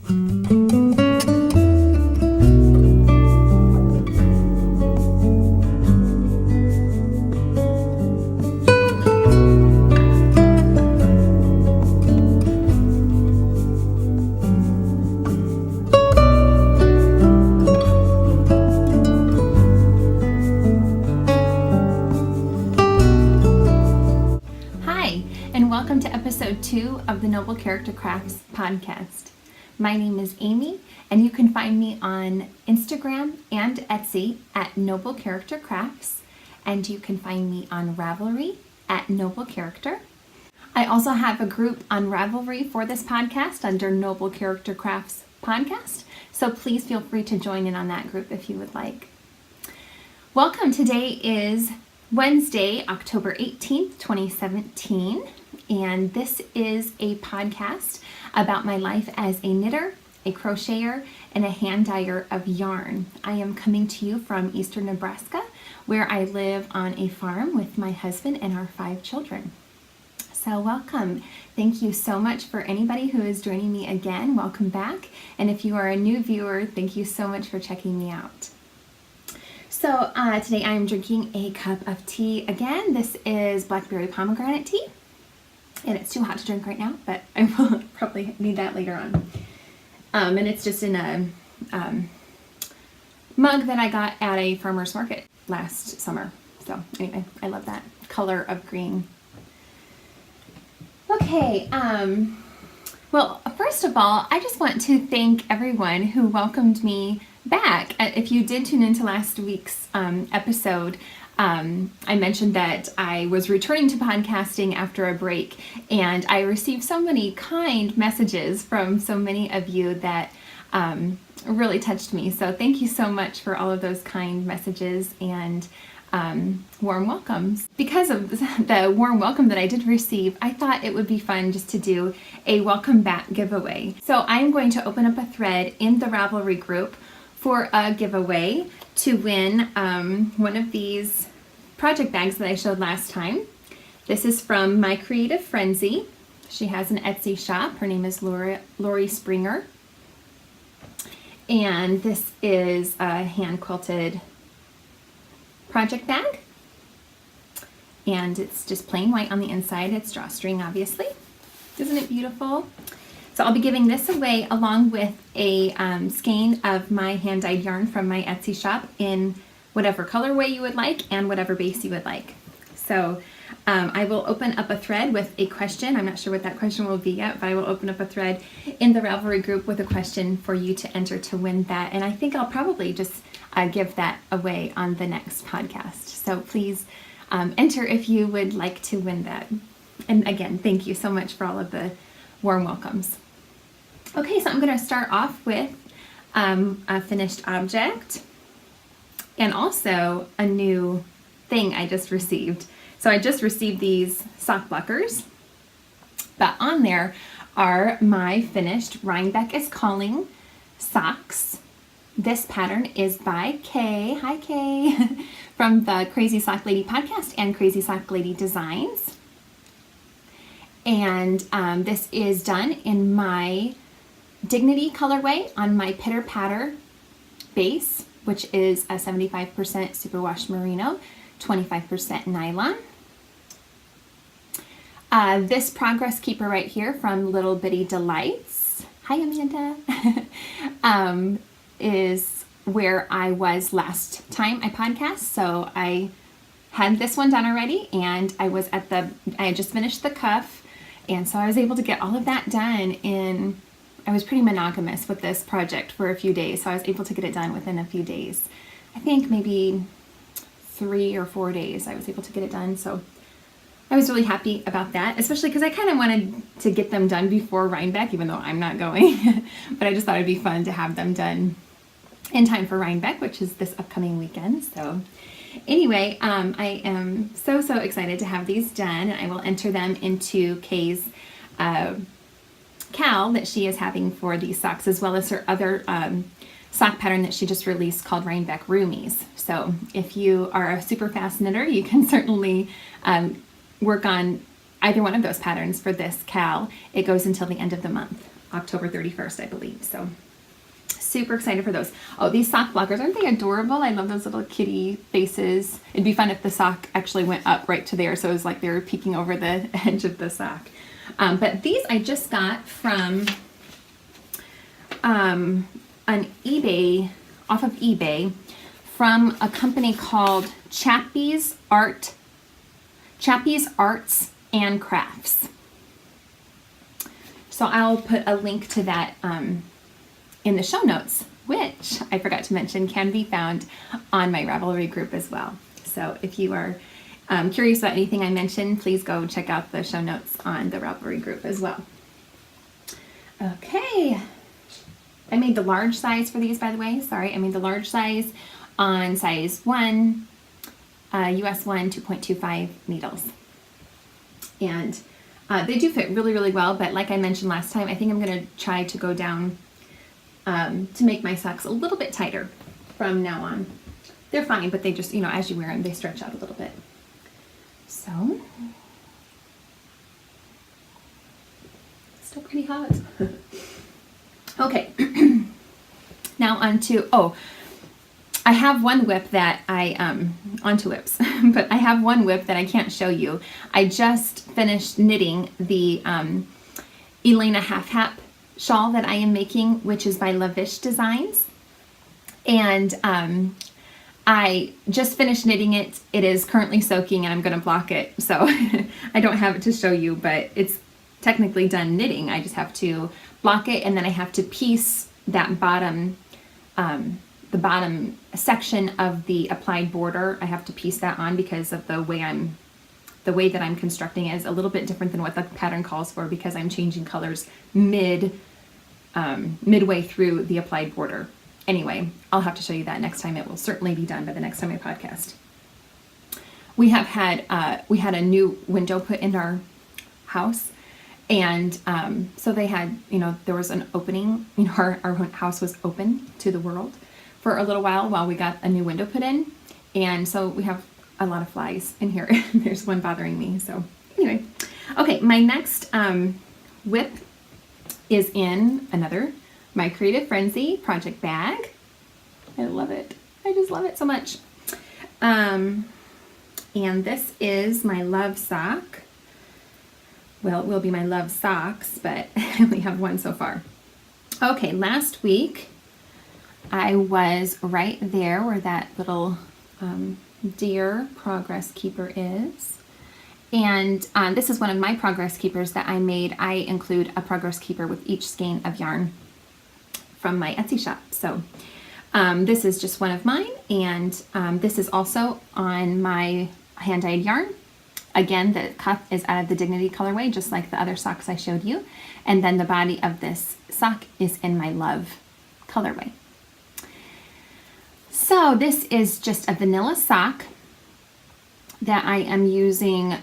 Welcome to episode 2 of the Noble Character Crafts podcast. My name is Amy, and you can find me on Instagram and Etsy at Noble Character Crafts, and you can find me on Ravelry at Noble Character. I also have a group on Ravelry for this podcast under Noble Character Crafts podcast, so please feel free to join in on that group if you would like. Welcome. Today is Wednesday, October 18th, 2017. And this is a podcast about my life as a knitter, a crocheter, and a hand dyer of yarn. I am coming to you from eastern Nebraska, where I live on a farm with my husband and our 5 children. So welcome. Thank you so much for anybody who is joining me again. Welcome back. And if you are a new viewer, thank you so much for checking me out. So today I am drinking a cup of tea again. This is blackberry pomegranate tea. And it's too hot to drink right now, but I will probably need that later on. And it's just in a mug that I got at a farmer's market last summer. So anyway, I love that color of green. Okay, well, first of all, I just want to thank everyone who welcomed me back. If you did tune into last week's episode, I mentioned that I was returning to podcasting after a break, and I received so many kind messages from so many of you that really touched me. So thank you so much for all of those kind messages and warm welcomes. Because of the warm welcome that I did receive, I thought it would be fun just to do a welcome back giveaway. So I'm going to open up a thread in the Ravelry group for a giveaway to win one of these project bags that I showed last time. This is from My Creative Frenzy. She has an Etsy shop. Her name is Lori Springer. And this is a hand quilted project bag. And it's just plain white on the inside. It's drawstring, obviously. Isn't it beautiful? So I'll be giving this away along with a skein of my hand-dyed yarn from my Etsy shop in whatever colorway you would like and whatever base you would like. So I will open up a thread with a question. I'm not sure what that question will be yet, but I will open up a thread in the Ravelry group with a question for you to enter to win that. And I think I'll probably just give that away on the next podcast. So please enter if you would like to win that. And again, thank you so much for all of the warm welcomes. Okay, so I'm going to start off with a finished object and also a new thing I just received. So I just received these sock blockers, but on there are my finished Rhinebeck is Calling socks. This pattern is by Kay, hi Kay, from the Crazy Sock Lady podcast and Crazy Sock Lady Designs. And this is done in my Dignity colorway on my Pitter Patter base, which is a 75% superwash merino, 25% nylon. This progress keeper right here from Little Bitty Delights, hi Amanda, is where I was last time I podcast. So I had this one done already, and I had just finished the cuff, and so I was able to get all of that done I was pretty monogamous with this project for a few days, so I was able to get it done within a few days. I think maybe 3 or 4 days I was able to get it done, so I was really happy about that, especially because I kind of wanted to get them done before Rhinebeck, even though I'm not going, but I just thought it'd be fun to have them done in time for Rhinebeck, which is this upcoming weekend. So anyway, I am so excited to have these done, and I will enter them into Kay's cal that she is having for these socks, as well as her other sock pattern that she just released called Rhinebeck Roomies. So if you are a super fast knitter, you can certainly work on either one of those patterns for this cal. It goes until the end of the month. October 31st, I believe. So super excited for those. Oh, these sock blockers, aren't they adorable? I love those little kitty faces. It'd be fun if the sock actually went up right to there, so it was like they were peeking over the edge of the sock. But these I just got from on eBay, off of eBay, from a company called Chappie's Arts and Crafts. So I'll put a link to that in the show notes, which I forgot to mention can be found on my Ravelry group as well. So if you are curious about anything I mentioned, please go check out the show notes on the Ravelry group as well. Okay, I made the large size for these, by the way. Sorry, I made the large size on size 1, US 1 2.25 needles. And they do fit really, really well, but like I mentioned last time, I think I'm going to try to go down to make my socks a little bit tighter from now on. They're fine, but they just, you know, as you wear them, they stretch out a little bit. So, still pretty hot. Okay, now onto, I have one whip that onto whips, but I have one whip that I can't show you. I just finished knitting the Elena Half Hap shawl that I am making, which is by Lavish Designs. And I just finished knitting it. It is currently soaking and I'm gonna block it. So I don't have it to show you, but it's technically done knitting. I just have to block it, and then I have to piece that bottom, the bottom section of the applied border. I have to piece that on because of the way that I'm constructing it is a little bit different than what the pattern calls for, because I'm changing colors midway through the applied border. Anyway, I'll have to show you that next time. It will certainly be done by the next time I podcast. We have had we had a new window put in our house, and so they had, you know, there was an opening. You know, our house was open to the world for a little while we got a new window put in, and so we have a lot of flies in here. There's one bothering me. So anyway, okay, my next whip is in another My Creative Frenzy project bag. I love it. I just love it so much. And this is my love sock. Well, it will be my love socks, but I only have one so far. Okay, last week I was right there where that little deer progress keeper is. And this is one of my progress keepers that I made. I include a progress keeper with each skein of yarn from my Etsy shop. So this is just one of mine, and this is also on my hand-dyed yarn. Again, the cuff is out of the Dignity colorway, just like the other socks I showed you. And then the body of this sock is in my Love colorway. So this is just a vanilla sock that I am using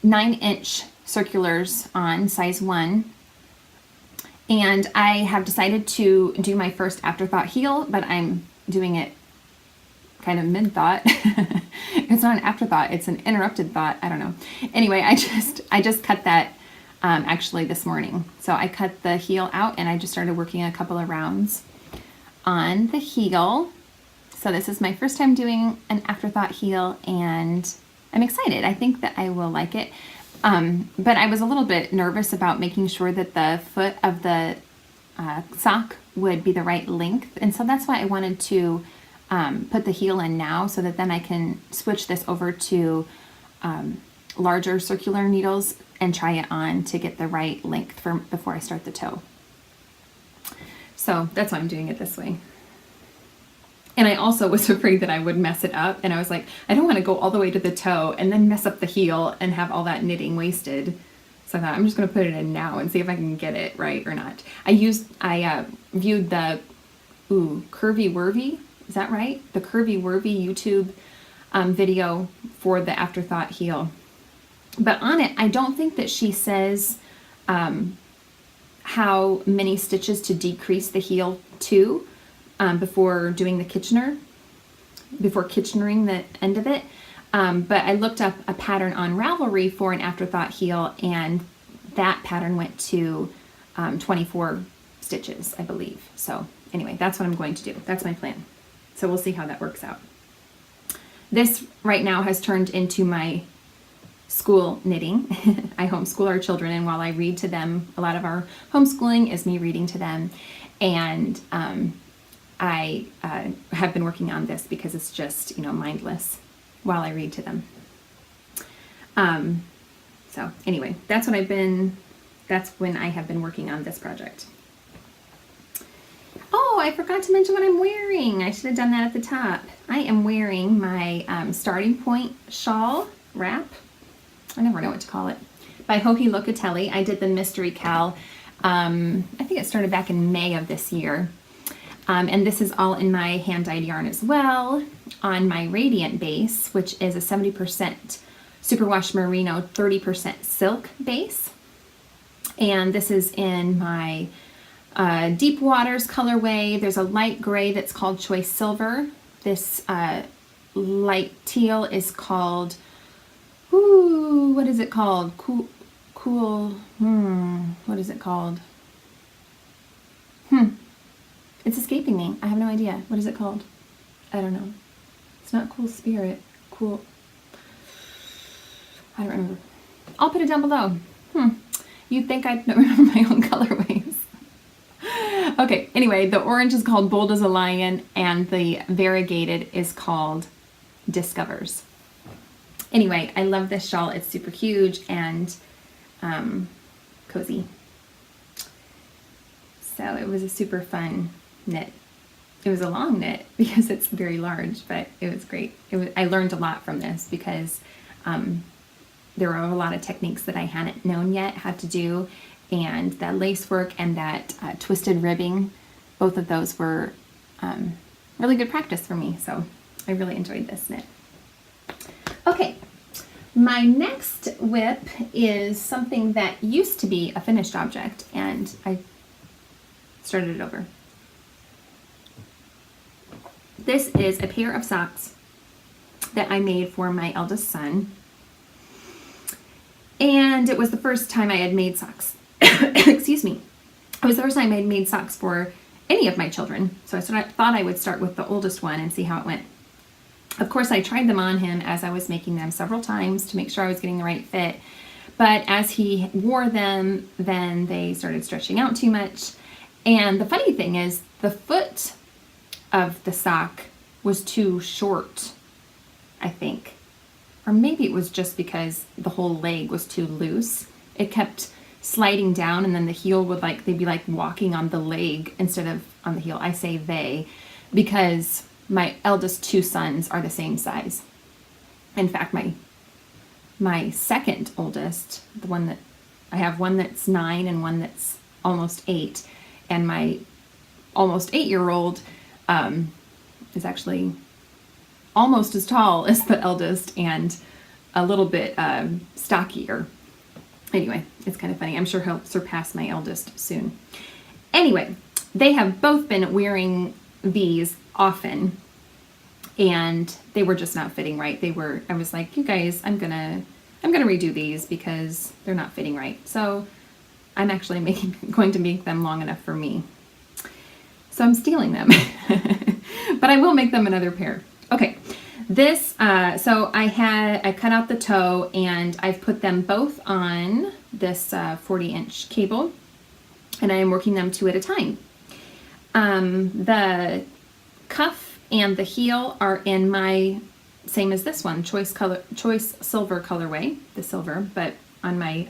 9-inch circulars on, size 1. And I have decided to do my first afterthought heel, but I'm doing it kind of mid-thought. It's not an afterthought, it's an interrupted thought. I don't know. Anyway, I just cut that actually this morning. So I cut the heel out and I just started working a couple of rounds on the heel. So this is my first time doing an afterthought heel, and I'm excited. I think that I will like it. But I was a little bit nervous about making sure that the foot of the sock would be the right length. And so that's why I wanted to put the heel in now, so that then I can switch this over to larger circular needles and try it on to get the right length for before I start the toe. So that's why I'm doing it this way. And I also was afraid that I would mess it up, and I was like, I don't want to go all the way to the toe and then mess up the heel and have all that knitting wasted. So I thought, I'm just going to put it in now and see if I can get it right or not. I viewed the Curvy Wurvy, is that right? The Curvy Wurvy YouTube video for the afterthought heel. But on it, I don't think that she says how many stitches to decrease the heel to before doing the Kitchener, before Kitchenering the end of it. But I looked up a pattern on Ravelry for an afterthought heel, and that pattern went to 24 stitches, I believe. So anyway, that's what I'm going to do. That's my plan. So we'll see how that works out. This right now has turned into my school knitting. I homeschool our children, and while I read to them, a lot of our homeschooling is me reading to them. And I have been working on this because it's just, mindless while I read to them. So anyway, that's when I have been working on this project. Oh, I forgot to mention what I'm wearing. I should have done that at the top. I am wearing my Starting Point shawl wrap. I never know what to call it. By Joji Locatelli. I did the mystery cal. I think it started back in May of this year. And this is all in my hand-dyed yarn as well, on my Radiant base, which is a 70% superwash merino, 30% silk base. And this is in my Deep Waters colorway. There's a light gray that's called Choice Silver. This light teal is called, what is it called? What is it called? It's escaping me. I have no idea. What is it called? I don't know. It's not Cool Spirit. Cool. I don't remember. I'll put it down below. You'd think I'd remember my own colorways. Okay, anyway, the orange is called Bold as a Lion, and the variegated is called Discovers. Anyway, I love this shawl. It's super huge and cozy. So it was a super fun knit. It was a long knit because it's very large, but it was great. I learned a lot from this because there were a lot of techniques that I hadn't known yet how to do, and that lace work and that twisted ribbing, both of those were really good practice for me. So I really enjoyed this knit. Okay, my next whip is something that used to be a finished object, and I started it over. This is a pair of socks that I made for my eldest son, and it was the first time I had made socks. Excuse me. It was the first time I had made socks for any of my children, so I thought I would start with the oldest one and see how it went. Of course, I tried them on him as I was making them several times to make sure I was getting the right fit, but as he wore them, then they started stretching out too much. And the funny thing is, the foot of the sock was too short, I think. Or maybe it was just because the whole leg was too loose. It kept sliding down, and then the heel would they'd be like walking on the leg instead of on the heel. I say they because my eldest two sons are the same size. In fact, my second oldest, the one that I have, one that's 9 and one that's almost 8. And my almost 8-year-old is actually almost as tall as the eldest and a little bit stockier. Anyway, it's kind of funny. I'm sure he'll surpass my eldest soon. Anyway, they have both been wearing these often, and they were just not fitting right. I was like, you guys, I'm gonna redo these because they're not fitting right. So I'm actually going to make them long enough for me. So I'm stealing them, but I will make them another pair. Okay, this, so I cut out the toe and I've put them both on this 40-inch cable, and I am working them 2 at a time. The cuff and the heel are in my, same as this one, choice silver colorway, the silver, but on my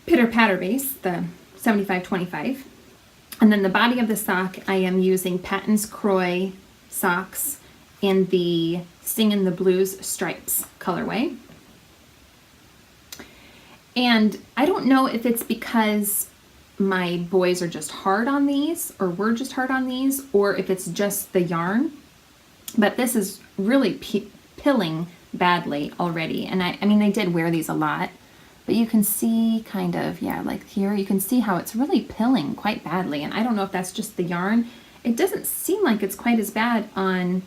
pitter patter base, the 75-25. And then the body of the sock, I am using Patton's Croy socks in the Singin' the Blues stripes colorway. And I don't know if it's because my boys are just hard on these, or were just hard on these, or if it's just the yarn, but this is really pilling badly already. And I mean, I did wear these a lot, but you can see kind of, yeah, like here, you can see how it's really pilling quite badly. And I don't know if that's just the yarn. It doesn't seem like it's quite as bad on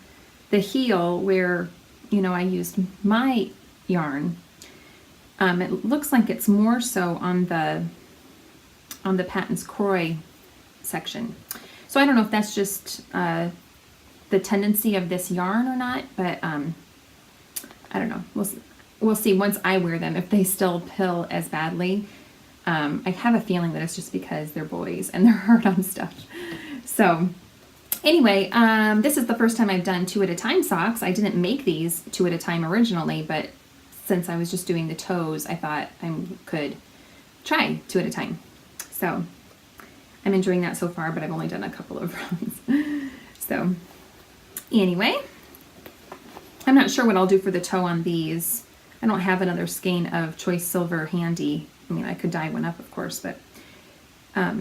the heel where, you know, I used my yarn. It looks like it's more so on the Patons Croy section. So I don't know if that's just the tendency of this yarn or not, but I don't know. We'll see once I wear them if they still pill as badly. I have a feeling that it's just because they're boys and they're hard on stuff. So anyway, this is the first time I've done 2 at a time socks. I didn't make these 2 at a time originally, but since I was just doing the toes, I thought I could try 2 at a time. So I'm enjoying that so far, but I've only done a couple of rounds. So anyway, I'm not sure what I'll do for the toe on these. I don't have another skein of choice silver handy. I mean, I could dye one up, of course, but I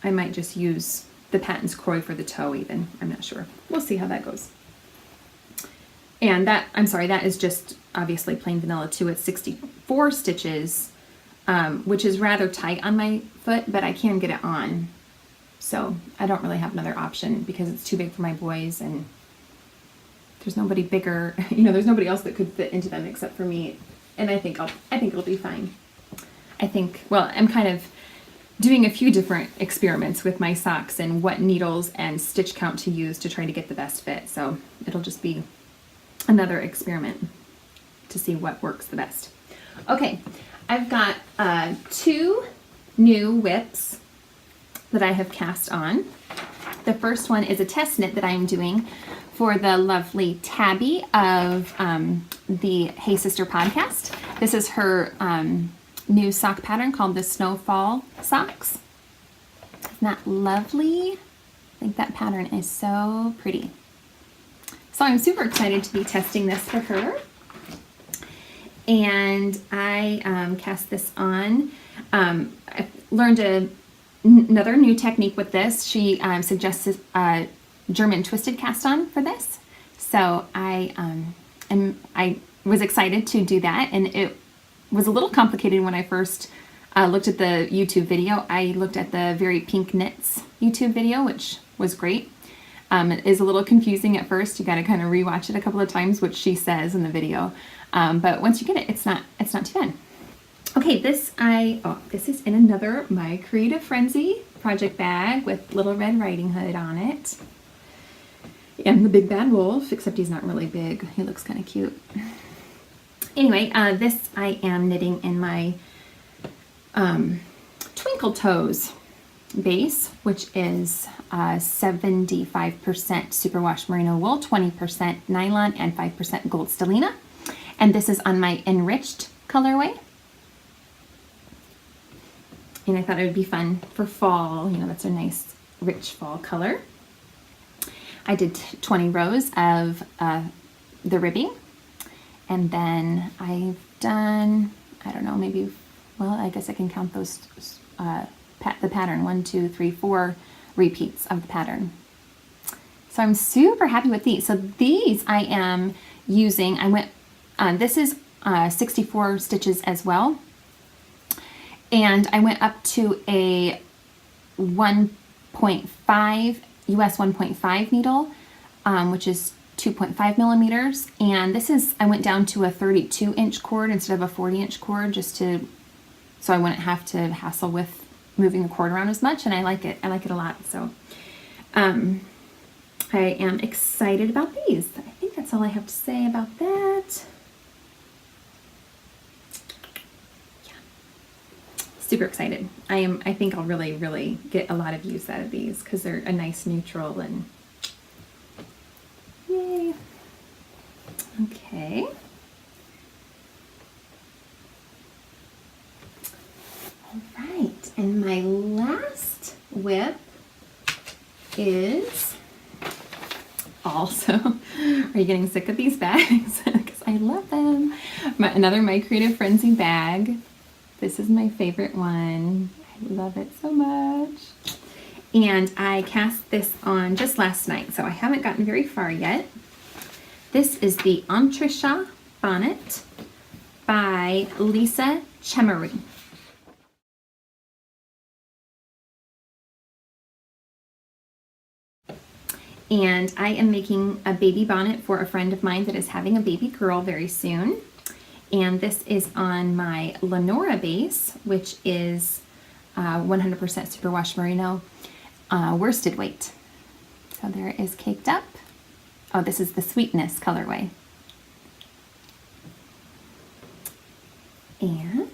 might just use the Patons Croy for the toe even. I'm not sure. We'll see how that goes. And that, I'm sorry, that is just obviously plain vanilla too. It's 64 stitches, which is rather tight on my foot, but I can get it on. So I don't really have another option because it's too big for my boys and there's nobody bigger, you know, there's nobody else that could fit into them except for me. And I think it'll be fine. Well, I'm kind of doing a few different experiments with my socks and what needles and stitch count to use to try to get the best fit. So it'll just be another experiment to see what works the best. Okay, I've got 2 new whips that I have cast on. The first one is a test knit that I'm doing for the lovely Tabby of the Hey Sister podcast. This is her new sock pattern called the Snowfall Socks. Isn't that lovely? I think that pattern is so pretty. So I'm super excited to be testing this for her. And I cast this on. I learned another new technique with this. She suggested a German twisted cast on for this. So I was excited to do that, and it was a little complicated when I first looked at the YouTube video. I looked at the Very Pink Knits YouTube video, which was great. It is a little confusing at first. You got to kind of rewatch it a couple of times, which she says in the video. But once you get it, it's not too bad. Okay, this is in another My Creative Frenzy project bag with Little Red Riding Hood on it. And the Big Bad Wolf, except he's not really big. He looks kind of cute. Anyway, this I am knitting in my Twinkle Toes base, which is 75% superwash merino wool, 20% nylon, and 5% gold stellina. And this is on my enriched colorway. And I thought it would be fun for fall. You know, that's a nice rich fall color. I did 20 rows of the ribbing. And then I've done, I don't know, maybe, well, I guess I can count those, the pattern, 1, 2, 3, 4 repeats of the pattern. So I'm super happy with these. So these I am using, this is 64 stitches as well. And I went up to a 1.5, US 1.5 needle, which is 2.5 millimeters. And this is, I went down to a 32-inch cord instead of a 40-inch cord so I wouldn't have to hassle with moving the cord around as much. And I like it. I like it a lot. So I am excited about these. I think that's all I have to say about that. Super excited. I think I'll really get a lot of use out of these because they're a nice neutral and yay. Okay. All right, and my last whip is also, are you getting sick of these bags? Because I love them. Another My Creative Frenzy bag. This is my favorite one. I love it so much. And I cast this on just last night, so I haven't gotten very far yet. This is the Entrechat Bonnet by Lisa Chemery. And I am making a baby bonnet for a friend of mine that is having a baby girl very soon. And this is on my Lenora base, which is 100% superwash merino worsted weight. So there it is caked up. Oh, this is the Sweetness colorway. And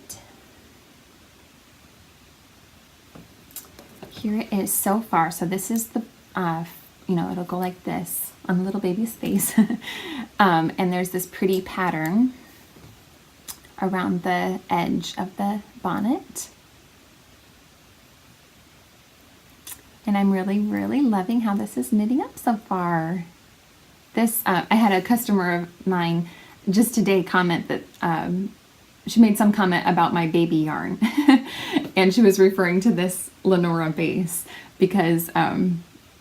here it is so far. So this is the, it'll go like this on the little baby's face. And there's this pretty pattern around the edge of the bonnet. And I'm really, really loving how this is knitting up so far. This, I had a customer of mine just today comment that she made some comment about my baby yarn. And she was referring to this Lenora base because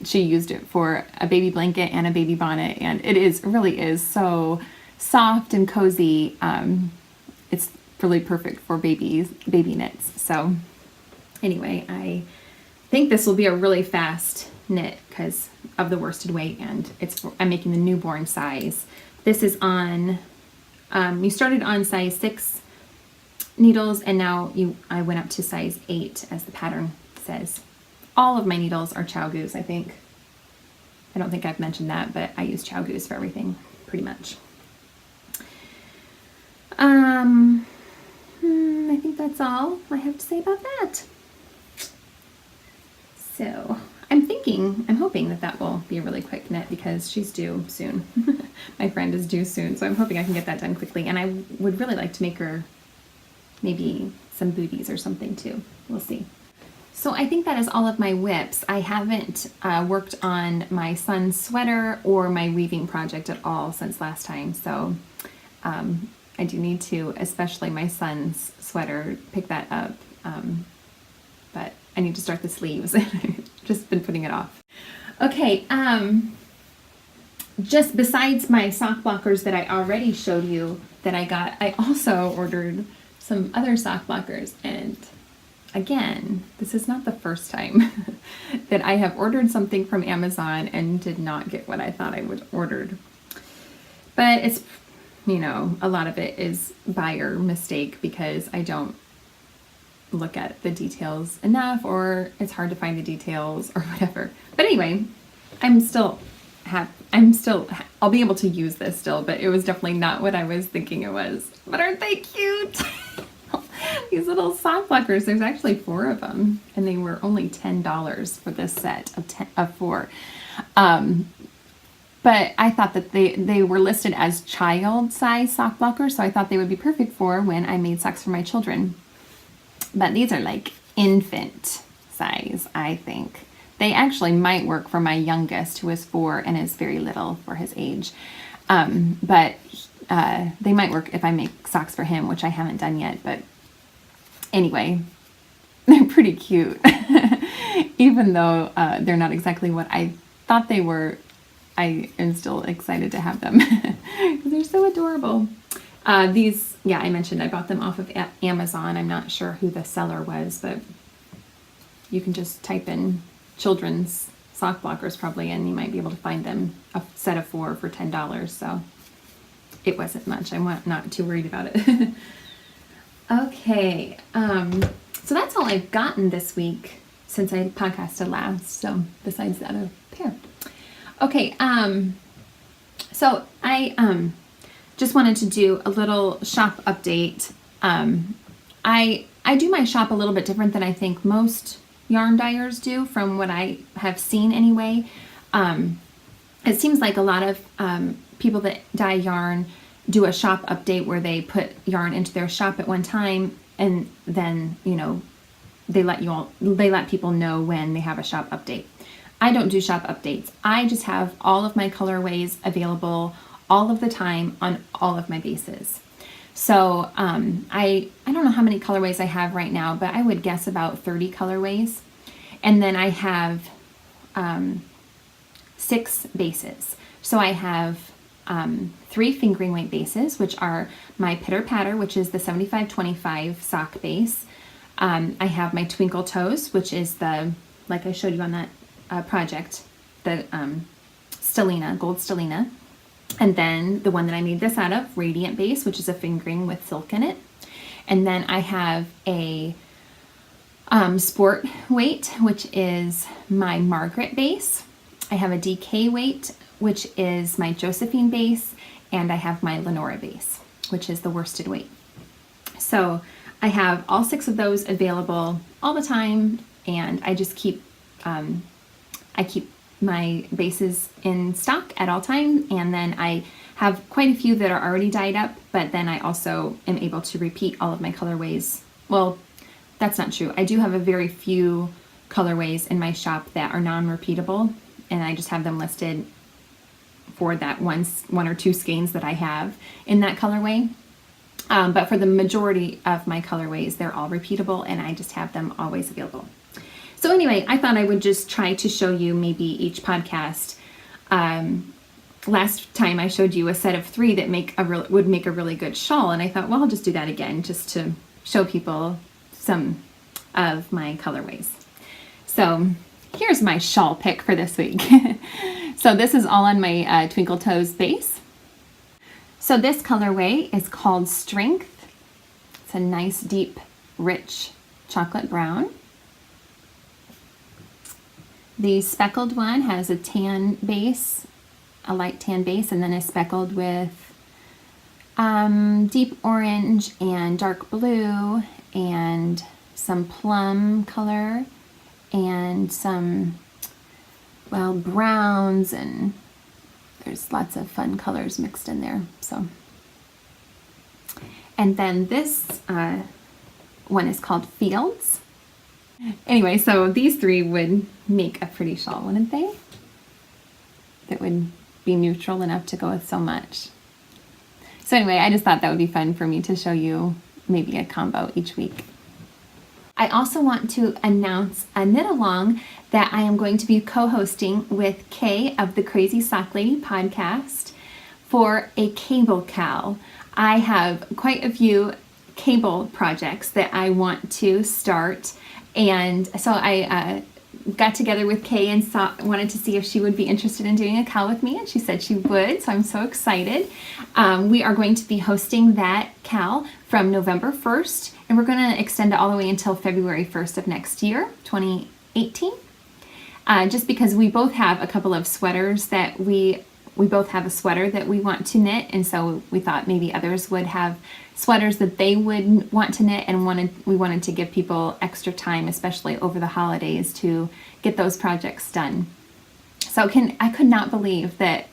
she used it for a baby blanket and a baby bonnet, and it really is so soft and cozy. It's really perfect for baby knits. So anyway, I think this will be a really fast knit because of the worsted weight, and I'm making the newborn size. This is on, you started on size 6 needles, and now I went up to size 8 as the pattern says. All of my needles are Chow Goose, I think. I don't think I've mentioned that, but I use Chow Goose for everything, pretty much. I think that's all I have to say about that. So I'm hoping that will be a really quick knit because she's due soon. My friend is due soon, so I'm hoping I can get that done quickly. And I would really like to make her maybe some booties or something too. We'll see. So I think that is all of my whips. I haven't worked on my son's sweater or my weaving project at all since last time. So I do need to, especially my son's sweater, pick that up. But I need to start the sleeves. Just been putting it off. Okay, just besides my sock blockers that I already showed you that I got, I also ordered some other sock blockers. And again, this is not the first time that I have ordered something from Amazon and did not get what I thought I would ordered. But it's, a lot of it is buyer mistake because I don't look at the details enough, or it's hard to find the details or whatever. But anyway, I'll be able to use this still, but it was definitely not what I was thinking it was. But aren't they cute? These little sock blockers, there's actually 4 of them, and they were only $10 for this set of 4. But I thought that they were listed as child size sock blockers, so I thought they would be perfect for when I made socks for my children. But these are like infant size, I think. They actually might work for my youngest, who is 4 and is very little for his age. But they might work if I make socks for him, which I haven't done yet. But anyway, they're pretty cute. Even though they're not exactly what I thought they were, I am still excited to have them. They're so adorable. These, yeah, I mentioned I bought them off of Amazon. I'm not sure who the seller was, but you can just type in children's sock blockers probably, and you might be able to find them, a set of 4 for $10. So it wasn't much. I'm not too worried about it. Okay, so that's all I've gotten this week since I podcasted last. So besides the other pair. Okay, so I just wanted to do a little shop update. I do my shop a little bit different than I think most yarn dyers do, from what I have seen anyway. It seems like a lot of people that dye yarn do a shop update where they put yarn into their shop at one time, and then they let people know when they have a shop update. I don't do shop updates. I just have all of my colorways available all of the time on all of my bases. So I don't know how many colorways I have right now, but I would guess about 30 colorways. And then I have 6 bases. So I have 3 fingering weight bases, which are my Pitter Patter, which is the 75-25 sock base. I have my Twinkle Toes, which is the, like I showed you on that project, the Stellina, gold Stellina. And then the one that I made this out of, Radiant Base, which is a fingering with silk in it. And then I have a sport weight, which is my Margaret base. I have a DK weight, which is my Josephine base. And I have my Lenora base, which is the worsted weight. So I have all 6 of those available all the time, and I just keep my bases in stock at all time, and then I have quite a few that are already dyed up, but then I also am able to repeat all of my colorways. Well, that's not true. I do have a very few colorways in my shop that are non-repeatable, and I just have them listed for that one or two skeins that I have in that colorway. But for the majority of my colorways, they're all repeatable, and I just have them always available. So anyway, I thought I would just try to show you maybe each podcast. Last time I showed you a set of 3 that would make a really good shawl, and I thought, well, I'll just do that again just to show people some of my colorways. So here's my shawl pick for this week. So this is all on my Twinkle Toes base. So this colorway is called Strength. It's a nice, deep, rich chocolate brown. The speckled one has a tan base, a light tan base, and then is speckled with deep orange and dark blue and some plum color and some, well, browns, and there's lots of fun colors mixed in there. So, and then this one is called Fields. Anyway, so these 3 would make a pretty shawl, wouldn't they? That would be neutral enough to go with so much. So anyway, I just thought that would be fun for me to show you maybe a combo each week. I also want to announce a knit along that I am going to be co-hosting with Kay of the Crazy Sock Lady podcast for a cable cowl. I have quite a few cable projects that I want to start, and so I got together with Kay and wanted to see if she would be interested in doing a cowl with me, and she said she would, so I'm so excited. We are going to be hosting that cowl from November 1st, and we're going to extend it all the way until February 1st of next year, 2018. Just because we both have a couple of sweaters that we both have a sweater that we want to knit, and so we thought maybe others would have sweaters that they would want to knit, and we wanted to give people extra time, especially over the holidays, to get those projects done. So I could not believe that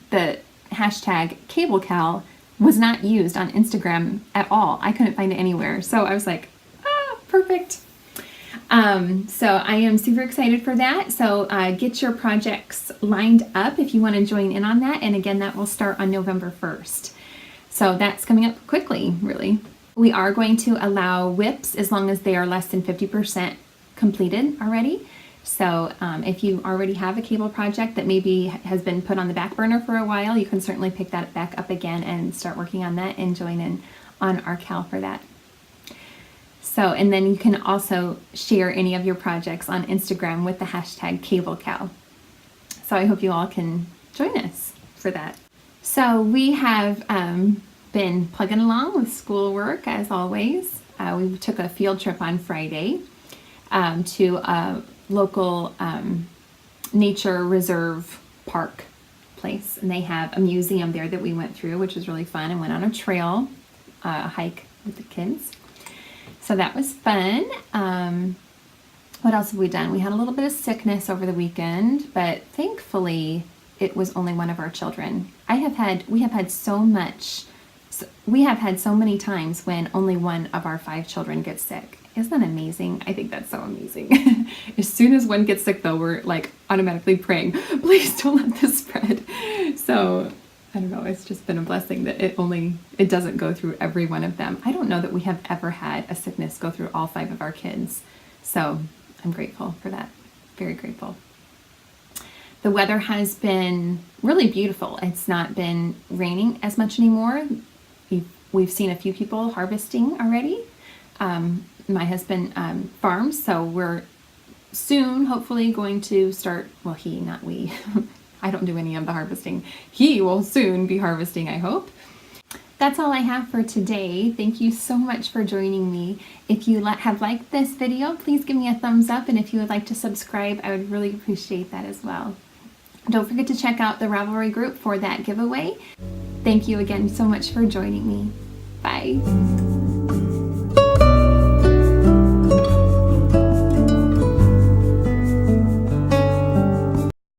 the hashtag cable cowl was not used on Instagram at all. I couldn't find it anywhere. So I was like, perfect. So I am super excited for that. So get your projects lined up if you want to join in on that. And again, that will start on November 1st. So that's coming up quickly, really. We are going to allow whips as long as they are less than 50% completed already. So if you already have a cable project that maybe has been put on the back burner for a while, you can certainly pick that back up again and start working on that and join in on our cowl for that. So, and then you can also share any of your projects on Instagram with the hashtag cablecowl. So I hope you all can join us for that. So we have been plugging along with schoolwork as always. We took a field trip on Friday to a local nature reserve park place, and they have a museum there that we went through, which was really fun, and went on a trail, a hike with the kids. So that was fun. What else have we done? We had a little bit of sickness over the weekend, but thankfully it was only one of our children. We have had so many times when only one of our 5 children gets sick. Isn't that amazing? I think that's so amazing. As soon as one gets sick though, we're like automatically praying, please don't let this spread. So I don't know, it's just been a blessing that it doesn't go through every one of them. I don't know that we have ever had a sickness go through all 5 of our kids. So I'm grateful for that. Very grateful. The weather has been really beautiful. It's not been raining as much anymore. We've seen a few people harvesting already. My husband farms, so we're soon hopefully going to start, well, he, not we, I don't do any of the harvesting. He will soon be harvesting, I hope. That's all I have for today. Thank you so much for joining me. If you have liked this video, please give me a thumbs up, and if you would like to subscribe, I would really appreciate that as well. Don't forget to check out the Ravelry group for that giveaway. Thank you again so much for joining me. Bye.